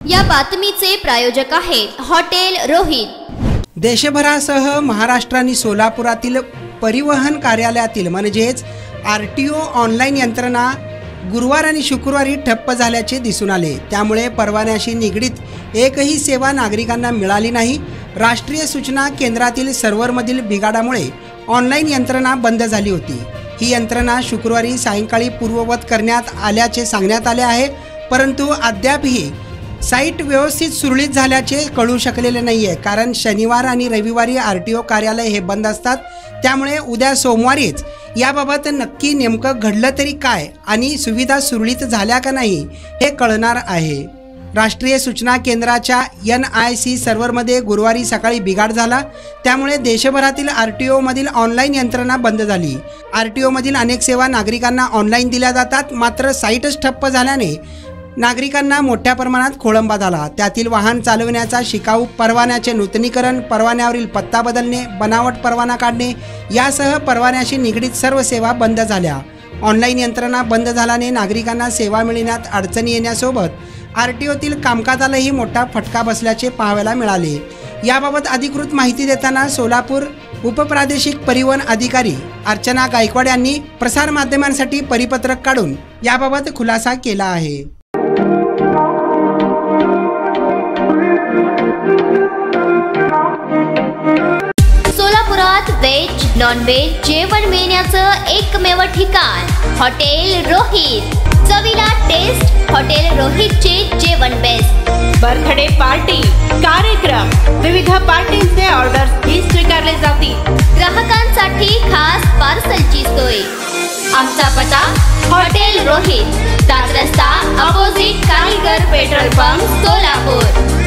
या बातमीचे प्रायोजक आहेत हॉटेल रोहित। देशभरासह महाराष्ट्र आणि सोलापुरातील परिवहन कार्यालयातील म्हणजेच आरटीओ ऑनलाईन यंत्रणा गुरुवार आणि शुक्रवारी ठप्प झाल्याचे दिसून आले। त्यामुळे परवान्याशी निगडीत एकही सेवा नागरिकांना मिळाली नाही। राष्ट्रीय सूचना केंद्रातील सर्व्हरमधील बिघाडामुळे ऑनलाईन यंत्रणा बंद झाली होती। ही यंत्रणा शुक्रवारी सायंकाळी पूर्ववत करण्यात आल्याचे सांगण्यात आले आहे, परंतु अद्यापही साईट व्यवस्थित सुरळीत झाल्याचे कळू शकलेले नाहीये, कारण शनिवार आणि रविवारी आरटीओ कार्यालय हे बंद असतात। त्यामुळे उद्या सोमवारीच याबाबत नक्की नेमकं घडलं तरी काय आणि सुविधा सुरळीत झाल्या का नाही हे कळणार आहे। राष्ट्रीय सूचना केंद्राच्या NIC सर्व्हरमध्ये गुरुवारी सकाळी बिघाड झाला, त्यामुळे देशभरातील आरटीओ मधील ऑनलाईन यंत्रणा बंद झाली। आरटीओ मधील अनेक सेवा नागरिकांना ऑनलाईन दिल्या जातात, मात्र साईटच ठप्प झाल्याने नागरिकांना मोठ्या प्रमाणात खोळंबा झाला। त्यातील वाहन चालवण्याचा शिकाऊ, परवान्याचे नूतनीकरण, परवान्यावरील पत्ता बदलणे, बनावट परवाना काढणे यासह परवान्याशी निगडीत सर्व सेवा बंद झाल्या। ऑनलाईन यंत्रणा बंद झाल्याने नागरिकांना सेवा मिळण्यात अडचणी येण्यासोबत आरटीओतील कामकाजालाही मोठा फटका बसल्याचे पाहायला मिळाले। याबाबत अधिकृत माहिती देताना सोलापूर उपप्रादेशिक परिवहन अधिकारी अर्चना गायकवाड यांनी प्रसार माध्यमांसाठी परिपत्रक काढून याबाबत खुलासा केला आहे। सोलापुरात व्हेज नॉन व्हेज जेवण मिळण्याचं एकमेव ठिकाण हॉटेल रोहित। चवीला टेस्ट, हॉटेल रोहितचे जेवण बेस्ट। बर्थडे पार्टी, कार्यक्रम, विविध पार्टींचे ऑर्डर्स ही स्वीकारले जातील। ग्राहकांसाठी खास पार्सलची सोय। आमचा पत्ता हॉटेल रोहित, दात रस्ता, अपोजिट कारीगर पेट्रोल पंप, सोलापूर।